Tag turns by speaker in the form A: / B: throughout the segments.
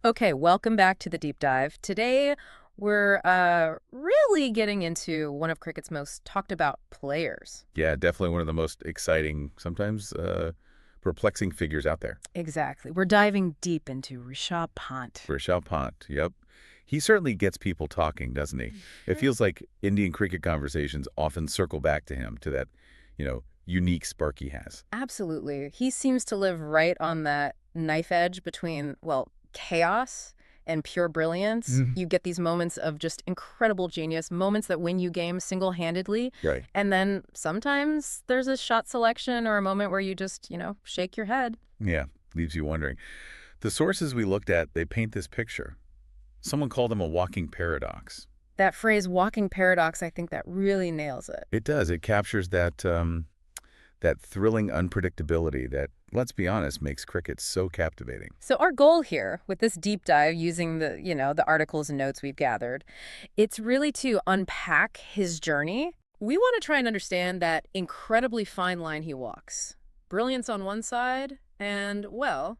A: Okay, welcome back to the deep dive. Today, we're really getting into one of cricket's most talked about players.
B: Yeah, definitely one of the most exciting, sometimes perplexing figures out there.
A: Exactly. We're diving deep into Rishabh Pant.
B: Rishabh Pant, yep. He certainly gets people talking, doesn't he? It feels like Indian cricket conversations often circle back to him, to that, unique spark he has.
A: Absolutely. He seems to live right on that knife edge between, well, chaos and pure brilliance.
B: Mhm.
A: You get these moments of just incredible genius, moments that win you games single-handedly.
B: Right.
A: And then sometimes there's a shot selection or a moment where you just, shake your head.
B: Yeah, leaves you wondering. The sources we looked at, they paint this picture. Someone called him a walking paradox.
A: That phrase, walking paradox, I think that really nails it.
B: It does. It captures that thrilling unpredictability that, let's be honest, makes cricket so captivating.
A: So our goal here with this deep dive using the articles and notes we've gathered, it's really to unpack his journey. We want to try and understand that incredibly fine line he walks. Brilliance on one side and, well,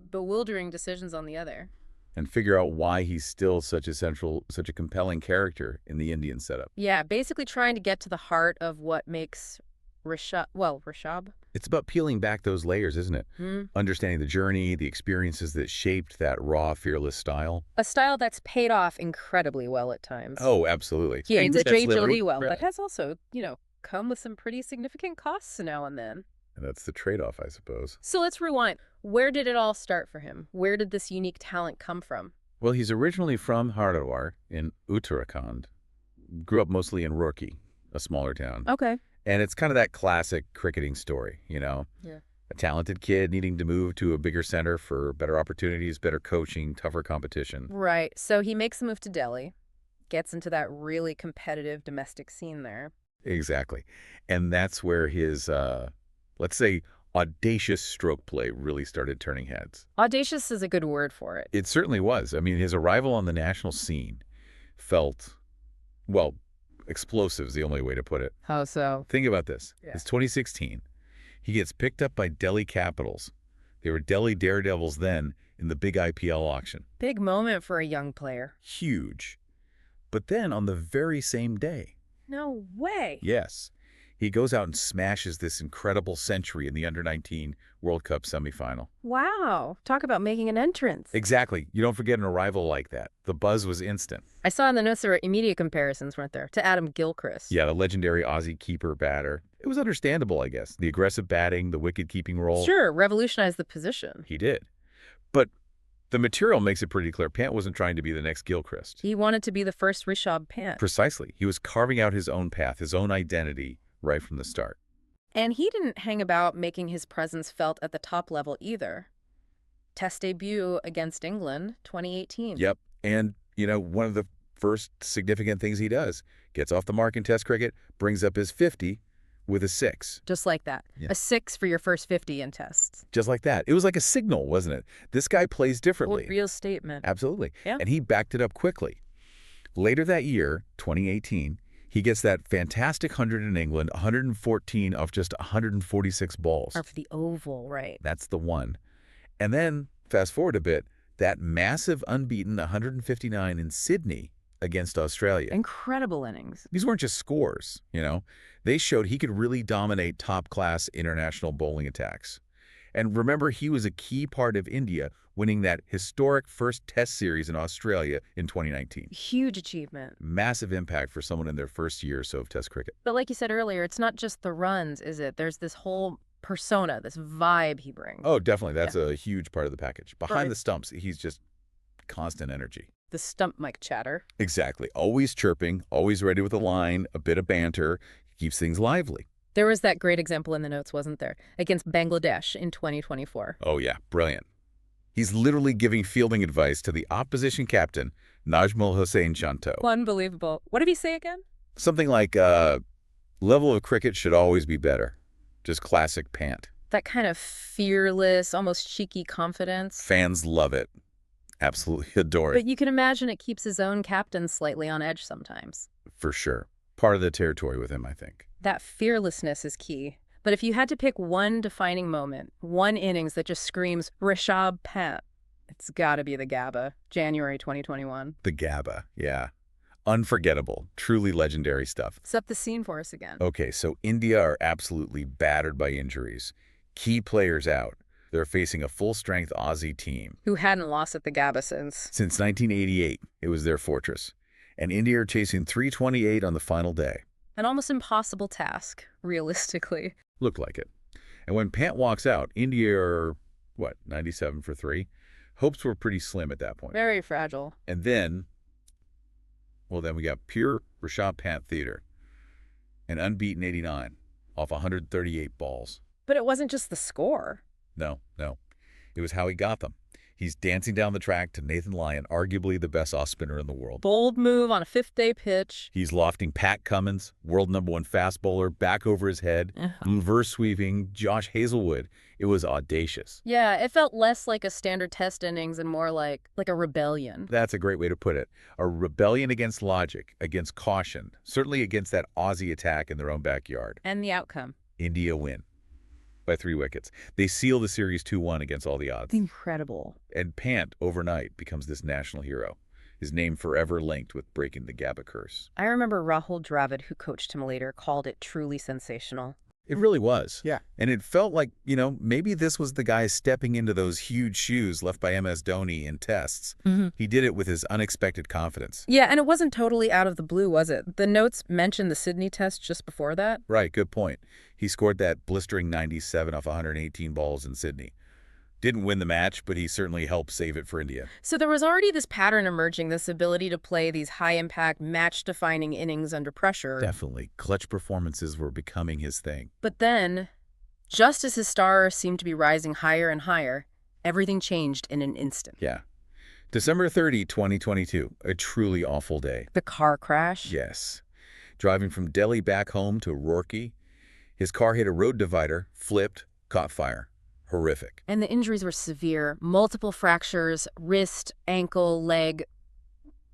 A: bewildering decisions on the other.
B: And figure out why he's still such a compelling character in the Indian setup.
A: Yeah, basically trying to get to the heart of what makes Rishabh?
B: It's about peeling back those layers, isn't it?
A: Hmm?
B: Understanding the journey, the experiences that shaped that raw, fearless style.
A: A style that's paid off incredibly well at times.
B: Oh, absolutely.
A: Yeah,
B: And
A: it's
B: that's
A: really well,
B: right.
A: but has also, come with some pretty significant costs now and then.
B: And that's the trade-off, I suppose.
A: So let's rewind. Where did it all start for him? Where did this unique talent come from?
B: Well, he's originally from Haridwar in Uttarakhand. Grew up mostly in Roorkee, a smaller town.
A: Okay.
B: And it's kind of that classic cricketing story,
A: Yeah.
B: A talented kid needing to move to a bigger center for better opportunities, better coaching, tougher competition.
A: Right. So he makes the move to Delhi, gets into that really competitive domestic scene there.
B: Exactly. And that's where his, let's say, audacious stroke play really started turning heads.
A: Audacious is a good word for it.
B: It certainly was. I mean, his arrival on the national scene felt, well, explosive is the only way to put it.
A: How so?
B: Think about this.
A: Yeah.
B: It's 2016. He gets picked up by Delhi Capitals. They were Delhi Daredevils then in the big IPL auction.
A: Big moment for a young player.
B: Huge. But then on the very same day,
A: No way.
B: yes, he goes out and smashes this incredible century in the Under-19 World Cup semifinal.
A: Wow. Talk about making an entrance.
B: Exactly. You don't forget an arrival like that. The buzz was instant.
A: I saw in the notes there were immediate comparisons, weren't there, to Adam Gilchrist.
B: Yeah, the legendary Aussie keeper batter. It was understandable, I guess. The aggressive batting, the wicket-keeping role.
A: Sure, revolutionized the position.
B: He did. But the material makes it pretty clear Pant wasn't trying to be the next Gilchrist.
A: He wanted to be the first Rishabh Pant.
B: Precisely. He was carving out his own path, his own identity, right from the start.
A: And he didn't hang about making his presence felt at the top level either. Test debut against England, 2018.
B: Yep. And, one of the first significant things he does, gets off the mark in Test cricket, brings up his 50 with a 6.
A: Just like that.
B: Yeah.
A: A 6 for your first 50 in tests.
B: Just like that. It was like a signal, wasn't it? This guy plays differently.
A: Real statement.
B: Absolutely.
A: Yeah.
B: And he backed it up quickly. Later that year, 2018, he gets that fantastic 100 in England, 114 off just 146 balls.
A: Or for the oval, right.
B: That's the one. And then, fast forward a bit, that massive unbeaten 159 in Sydney against Australia.
A: Incredible innings.
B: These weren't just scores, They showed he could really dominate top-class international bowling attacks. And remember, he was a key part of India winning that historic first Test series in Australia in 2019.
A: Huge achievement.
B: Massive impact for someone in their first year or so of Test cricket.
A: But like you said earlier, it's not just the runs, is it? There's this whole persona, this vibe he brings.
B: Oh, definitely. That's a huge part of the package. Behind
A: Right.
B: the stumps, he's just constant energy.
A: The stump mic chatter.
B: Exactly. Always chirping, always ready with a line, a bit of banter. Keeps things lively.
A: There was that great example in the notes, wasn't there? Against Bangladesh in 2024.
B: Oh, yeah. Brilliant. He's literally giving fielding advice to the opposition captain, Najmul Hossain Chanto.
A: Unbelievable. What did he say again?
B: Something like, level of cricket should always be better. Just classic Pant.
A: That kind of fearless, almost cheeky confidence.
B: Fans love it. Absolutely adore it.
A: But you can imagine it keeps his own captain slightly on edge sometimes.
B: For sure. Part of the territory with him, I think.
A: That fearlessness is key. But if you had to pick one defining moment, one innings that just screams Rishabh Pant, It's got to be the Gabba, January 2021.
B: The Gabba, yeah. Unforgettable, truly legendary stuff.
A: Set the scene for us again.
B: Okay, so India are absolutely battered by injuries. Key players out. They're facing a full-strength Aussie team.
A: Who hadn't lost at the Gabba since?
B: Since 1988, it was their fortress. And India are chasing 328 on the final day.
A: An almost impossible task, realistically.
B: Looked like it. And when Pant walks out, India are, 97 for 3? Hopes were pretty slim at that point.
A: Very fragile.
B: And then we got pure Rishabh Pant theater. An unbeaten 89 off 138 balls.
A: But it wasn't just the score.
B: No. It was how he got them. He's dancing down the track to Nathan Lyon, arguably the best off spinner in the world.
A: Bold move on a fifth-day pitch.
B: He's lofting Pat Cummins, world #1 fast bowler, back over his head, reverse sweeping Josh Hazelwood. It was audacious.
A: Yeah, it felt less like a standard test innings and more like a rebellion.
B: That's a great way to put it. A rebellion against logic, against caution, certainly against that Aussie attack in their own backyard.
A: And the outcome?
B: India win by 3 wickets. They seal the series 2-1 against all the odds.
A: Incredible.
B: And Pant, overnight, becomes this national hero. His name forever linked with breaking the Gabba curse.
A: I remember Rahul Dravid, who coached him later, called it truly sensational.
B: It really was.
A: Yeah.
B: And it felt like, maybe this was the guy stepping into those huge shoes left by MS Dhoni in tests. He did it with his unexpected confidence.
A: Yeah, and it wasn't totally out of the blue, was it? The notes mentioned the Sydney test just before that.
B: Right, good point. He scored that blistering 97 off 118 balls in Sydney. Didn't win the match, but he certainly helped save it for India.
A: So there was already this pattern emerging, this ability to play these high-impact, match-defining innings under pressure.
B: Definitely. Clutch performances were becoming his thing.
A: But then, just as his star seemed to be rising higher and higher, everything changed in an instant.
B: Yeah. December 30, 2022, a truly awful day.
A: The car crash?
B: Yes. Driving from Delhi back home to Roorkee, his car hit a road divider, flipped, caught fire. Horrific.
A: And the injuries were severe. Multiple fractures, wrist, ankle, leg,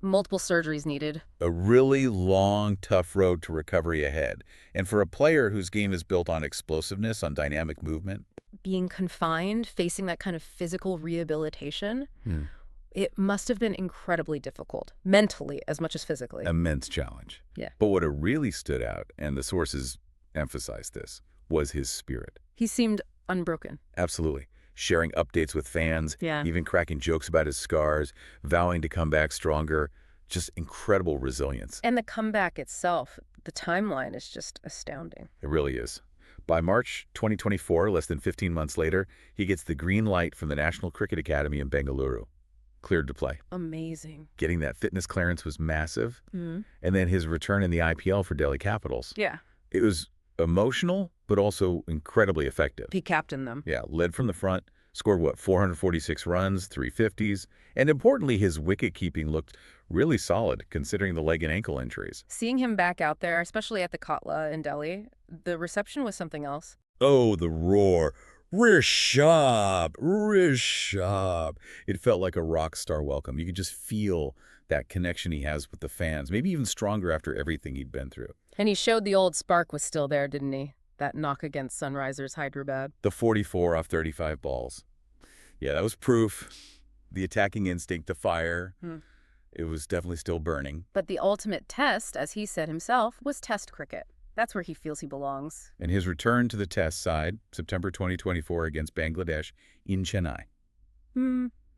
A: multiple surgeries needed.
B: A really long, tough road to recovery ahead. And for a player whose game is built on explosiveness, on dynamic movement.
A: Being confined, facing that kind of physical rehabilitation, it must have been incredibly difficult, mentally as much as physically.
B: Immense challenge.
A: Yeah.
B: But what really stood out, and the sources emphasized this, was his spirit.
A: He seemed unbroken.
B: Absolutely. Sharing updates with fans,
A: Yeah.
B: even cracking jokes about his scars, vowing to come back stronger. Just incredible resilience.
A: And the comeback itself, the timeline is just astounding.
B: It really is. By March 2024, less than 15 months later, he gets the green light from the National Cricket Academy in Bengaluru. Cleared to play.
A: Amazing.
B: Getting that fitness clearance was massive.
A: Mm-hmm.
B: And then his return in the IPL for Delhi Capitals.
A: Yeah.
B: It was emotional, but also incredibly effective.
A: He captained them.
B: Yeah, led from the front, scored 446 runs, 350s, and importantly, his wicket-keeping looked really solid considering the leg and ankle injuries.
A: Seeing him back out there, especially at the Kotla in Delhi, the reception was something else.
B: Oh, the roar. Rishabh! It felt like a rock star welcome. You could just feel that connection he has with the fans, maybe even stronger after everything he'd been through.
A: And he showed the old spark was still there, didn't he? That knock against Sunrisers Hyderabad.
B: The 44 off 35 balls. Yeah, that was proof. The attacking instinct to fire, it was definitely still burning.
A: But the ultimate test, as he said himself, was Test cricket. That's where he feels he belongs.
B: And his return to the Test side, September 2024 against Bangladesh in Chennai.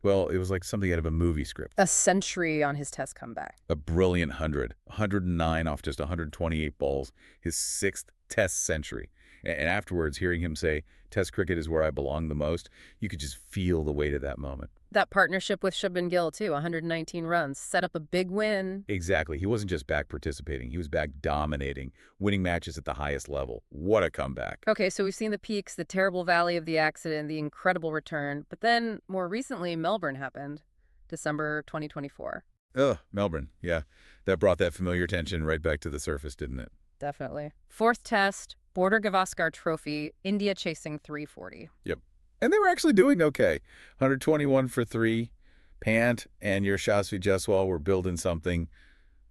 B: Well, it was like something out of a movie script.
A: A century on his Test comeback.
B: A brilliant 109 off just 128 balls, his 6th Test century. And afterwards, hearing him say, Test cricket is where I belong the most, you could just feel the weight of that moment.
A: That partnership with Shubman Gill, too, 119 runs, set up a big win.
B: Exactly. He wasn't just back participating. He was back dominating, winning matches at the highest level. What a comeback.
A: Okay, so we've seen the peaks, the terrible valley of the accident, the incredible return. But then, more recently, Melbourne happened, December 2024.
B: Ugh, Melbourne. Yeah, that brought that familiar tension right back to the surface, didn't it?
A: Definitely. 4th Test, Border Gavaskar Trophy, India chasing 340.
B: Yep. And they were actually doing okay. 121 for 3. Pant and your Yashasvi Jaiswal were building something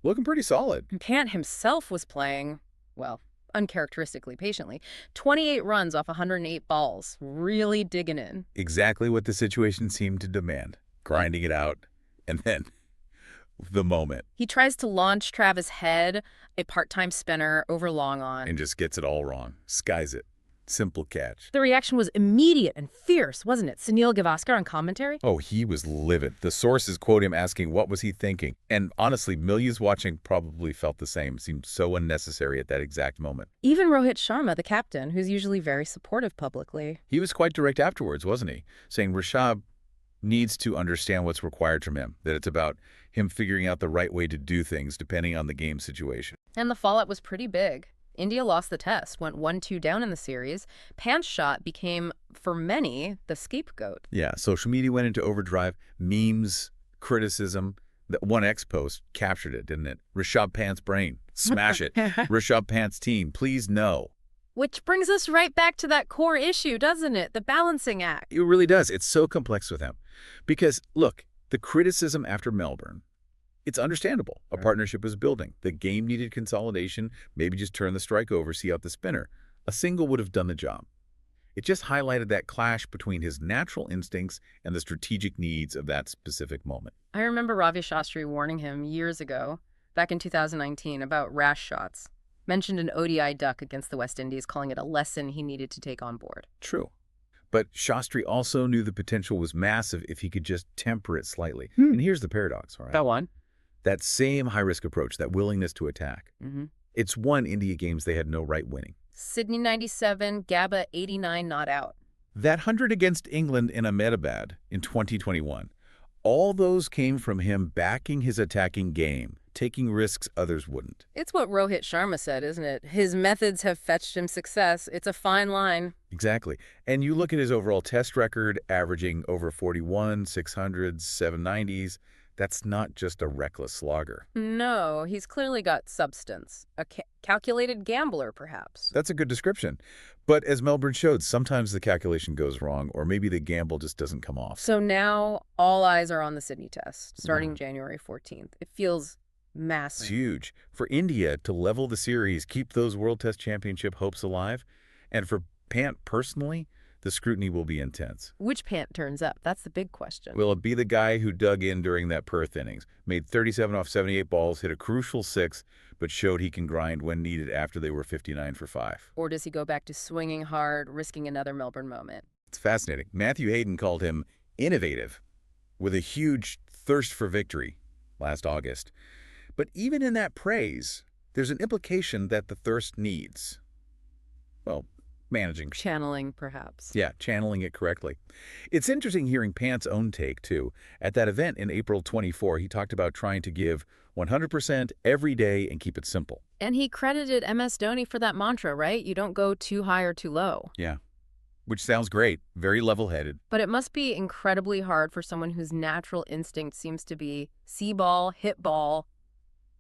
B: looking pretty solid.
A: And Pant himself was playing, well, uncharacteristically patiently. 28 runs off 108 balls, really digging in.
B: Exactly what the situation seemed to demand. grinding it out, and then the moment,
A: He tries to launch Travis' head, a part-time spinner, over long on.
B: and just gets it all wrong. Skies it. Simple catch.
A: The reaction was immediate and fierce, wasn't it? Sunil Gavaskar on commentary?
B: Oh, he was livid. The sources quote him asking what was he thinking. And honestly, millions watching probably felt the same. Seemed so unnecessary at that exact moment.
A: Even Rohit Sharma, the captain, who's usually very supportive publicly.
B: He was quite direct afterwards, wasn't he? Saying Rishabh needs to understand what's required from him, that it's about him figuring out the right way to do things depending on the game situation.
A: And the fallout was pretty big. India lost the test, went 1-2 down in the series. Pant's shot became, for many, the scapegoat.
B: Yeah, social media went into overdrive. Memes, criticism. That one X post captured it, didn't it? Rishabh Pant's brain. Smash it. Rishabh Pant's team. Please no.
A: Which brings us right back to that core issue, doesn't it? The balancing act.
B: It really does. It's so complex with him. Because, look, the criticism after Melbourne, it's understandable. A partnership was building. The game needed consolidation. Maybe just turn the strike over, see out the spinner. A single would have done the job. It just highlighted that clash between his natural instincts and the strategic needs of that specific moment.
A: I remember Ravi Shastri warning him years ago, back in 2019, about rash shots. Mentioned an ODI duck against the West Indies, calling it a lesson he needed to take on board.
B: True. But Shastri also knew the potential was massive if he could just temper it slightly. And here's the paradox, all right?
A: Go on.
B: That same high-risk approach, that willingness to attack, it's won India games they had no right winning.
A: Sydney 97, Gabba 89 not out.
B: That 100 against England in Ahmedabad in 2021, all those came from him backing his attacking game, taking risks others wouldn't.
A: It's what Rohit Sharma said, isn't it? His methods have fetched him success. It's a fine line.
B: Exactly. And you look at his overall test record, averaging over 41, 600s, 790s. That's not just a reckless slogger.
A: No, he's clearly got substance. A calculated gambler, perhaps.
B: That's a good description. But as Melbourne showed, sometimes the calculation goes wrong, or maybe the gamble just doesn't come off.
A: So now all eyes are on the Sydney test, starting January 14th. It feels massive.
B: It's huge. For India to level the series, keep those World Test Championship hopes alive, and for Pant personally, the scrutiny will be intense.
A: Which Pant turns up? That's the big question.
B: Will it be the guy who dug in during that Perth innings, made 37 off 78 balls, hit a crucial 6, but showed he can grind when needed after they were 59 for 5?
A: Or does he go back to swinging hard, risking another Melbourne moment?
B: It's fascinating. Matthew Hayden called him innovative, with a huge thirst for victory last August. But even in that praise, there's an implication that the thirst needs, well, managing.
A: Channeling, perhaps.
B: Yeah, channeling it correctly. It's interesting hearing Pant's own take, too. At that event in April 24, he talked about trying to give 100% every day and keep it simple.
A: And he credited MS Dhoni for that mantra, right? You don't go too high or too low.
B: Yeah, which sounds great. Very level-headed.
A: But it must be incredibly hard for someone whose natural instinct seems to be see ball, hit ball,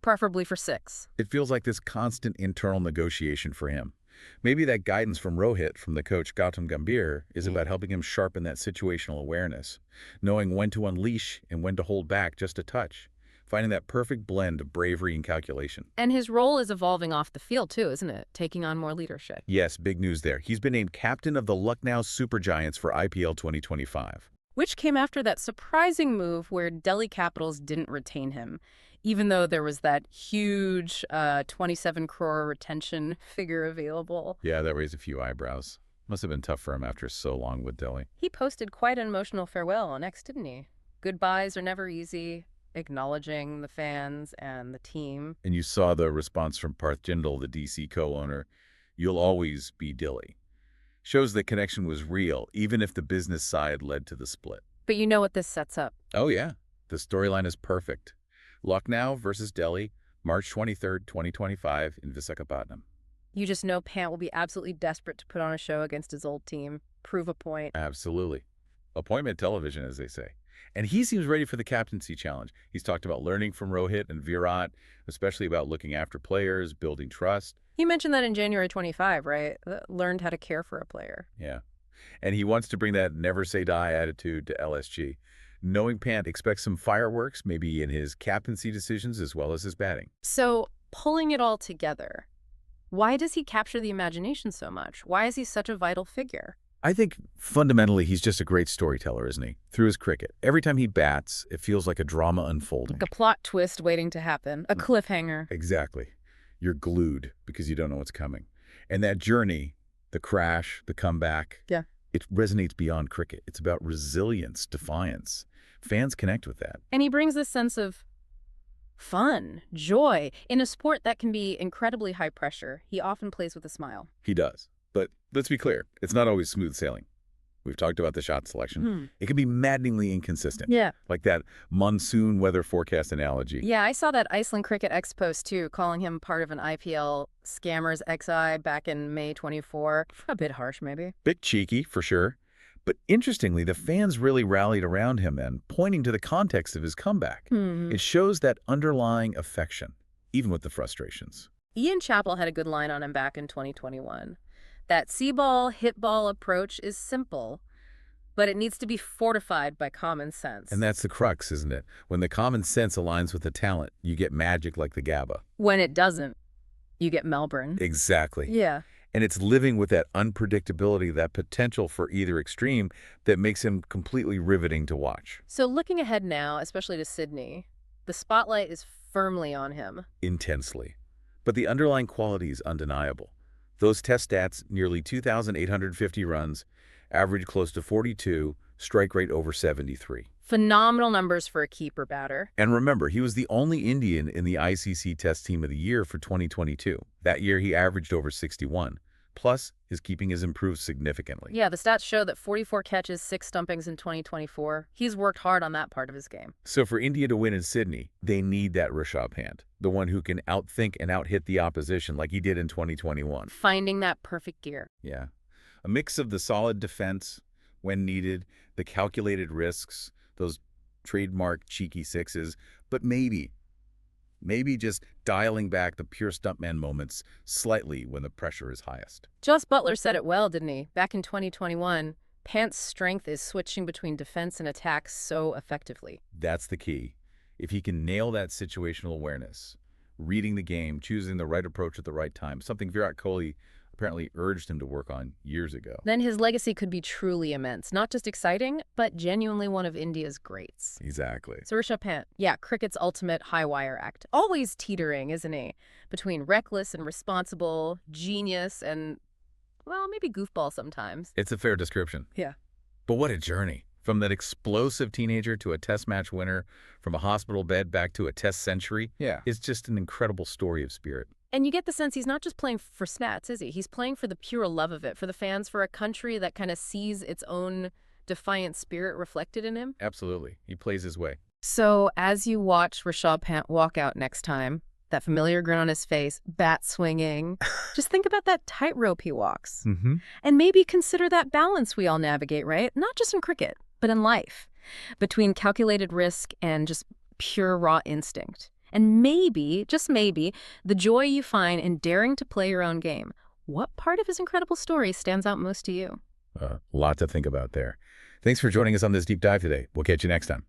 A: preferably for 6.
B: It feels like this constant internal negotiation for him. Maybe that guidance from Rohit, from the coach Gautam Gambhir, is about helping him sharpen that situational awareness, knowing when to unleash and when to hold back just a touch, finding that perfect blend of bravery and calculation.
A: And his role is evolving off the field too, isn't it? Taking on more leadership.
B: Yes, big news there. He's been named captain of the Lucknow Super Giants for IPL 2025.
A: Which came after that surprising move where Delhi Capitals didn't retain him, even though there was that huge 27 crore retention figure available.
B: Yeah, that raised a few eyebrows. Must have been tough for him after so long with Delhi.
A: He posted quite an emotional farewell on X, didn't he? Goodbyes are never easy, acknowledging the fans and the team.
B: And you saw the response from Parth Jindal, the DC co-owner. You'll always be Dilly. Shows the connection was real, even if the business side led to the split.
A: But you know what this sets up.
B: Oh, yeah. The storyline is perfect. Lucknow versus Delhi, March 23rd, 2025 in Visakhapatnam.
A: You just know Pant will be absolutely desperate to put on a show against his old team, prove a point.
B: Absolutely. Appointment television, as they say. And he seems ready for the captaincy challenge. He's talked about learning from Rohit and Virat, especially about looking after players, building trust.
A: He mentioned that in January 25, right? Learned how to care for a player.
B: Yeah. And he wants to bring that never say die attitude to LSG. Knowing Pant expects some fireworks, maybe in his captaincy decisions as well as his batting.
A: So, pulling it all together, why does he capture the imagination so much? Why is he such a vital figure?
B: I think fundamentally he's just a great storyteller, isn't he? Through his cricket. Every time he bats, it feels like a drama unfolding.
A: Like a plot twist waiting to happen, a cliffhanger.
B: Exactly. You're glued because you don't know what's coming. And that journey, the crash, the comeback,
A: Yeah.
B: it resonates beyond cricket. It's about resilience, defiance. Fans connect with that.
A: And he brings this sense of fun, joy, in a sport that can be incredibly high pressure. He often plays with a smile.
B: He does. But let's be clear, it's not always smooth sailing. We've talked about the shot selection. It can be maddeningly inconsistent.
A: Yeah.
B: Like that monsoon weather forecast analogy.
A: Yeah, I saw that Iceland Cricket X post, too, calling him part of an IPL scammers XI back in May 24. A bit harsh, maybe.
B: Bit cheeky, for sure. But interestingly, the fans really rallied around him then, pointing to the context of his comeback. It shows that underlying affection, even with the frustrations.
A: Ian Chappell had a good line on him back in 2021. That see-ball, hit-ball approach is simple, but it needs to be fortified by common sense.
B: And that's the crux, isn't it? When the common sense aligns with the talent, you get magic like the Gabba.
A: When it doesn't, you get Melbourne.
B: Exactly.
A: Yeah.
B: And it's living with that unpredictability, that potential for either extreme that makes him completely riveting to watch.
A: So looking ahead now, especially to Sydney, the spotlight is firmly on him.
B: Intensely. But the underlying quality is undeniable. Those test stats, nearly 2,850 runs, average close to 42, strike rate over 73.
A: Phenomenal numbers for a keeper batter.
B: And remember, he was the only Indian in the ICC Test Team of the Year for 2022. That year, he averaged over 61. Plus, his keeping has improved significantly.
A: Yeah, the stats show that 44 catches, 6 stumpings in 2024. He's worked hard on that part of his game.
B: So for India to win in Sydney, they need that Rishabh Pant, the one who can outthink and outhit the opposition like he did in 2021.
A: Finding that perfect gear.
B: Yeah. A mix of the solid defense when needed, the calculated risks, those trademark cheeky sixes, but maybe just dialing back the pure stuntman moments slightly when the pressure is highest.
A: Joss Butler said it well, didn't he? Back in 2021, Pant's strength is switching between defense and attack so effectively.
B: That's the key. If he can nail that situational awareness, reading the game, choosing the right approach at the right time, something Virat Kohli apparently urged him to work on years ago.
A: Then his legacy could be truly immense. Not just exciting, but genuinely one of India's greats.
B: Exactly.
A: So Rishabh Pant, yeah, cricket's ultimate high-wire act. Always teetering, isn't he? Between reckless and responsible, genius and, well, maybe goofball sometimes.
B: It's a fair description.
A: Yeah.
B: But what a journey. From that explosive teenager to a test match winner, from a hospital bed back to a test century. Yeah. It's just an incredible story of spirit.
A: And you get the sense he's not just playing for stats, is he? He's playing for the pure love of it, for the fans, for a country that kind of sees its own defiant spirit reflected in him.
B: Absolutely. He plays his way.
A: So as you watch Rishabh Pant walk out next time, that familiar grin on his face, bat swinging, just think about that tightrope he walks. And maybe consider that balance we all navigate, right? Not just in cricket, but in life, between calculated risk and just pure raw instinct. And maybe, just maybe, the joy you find in daring to play your own game. What part of his incredible story stands out most to you?
B: A lot to think about there. Thanks for joining us on this deep dive today. We'll catch you next time.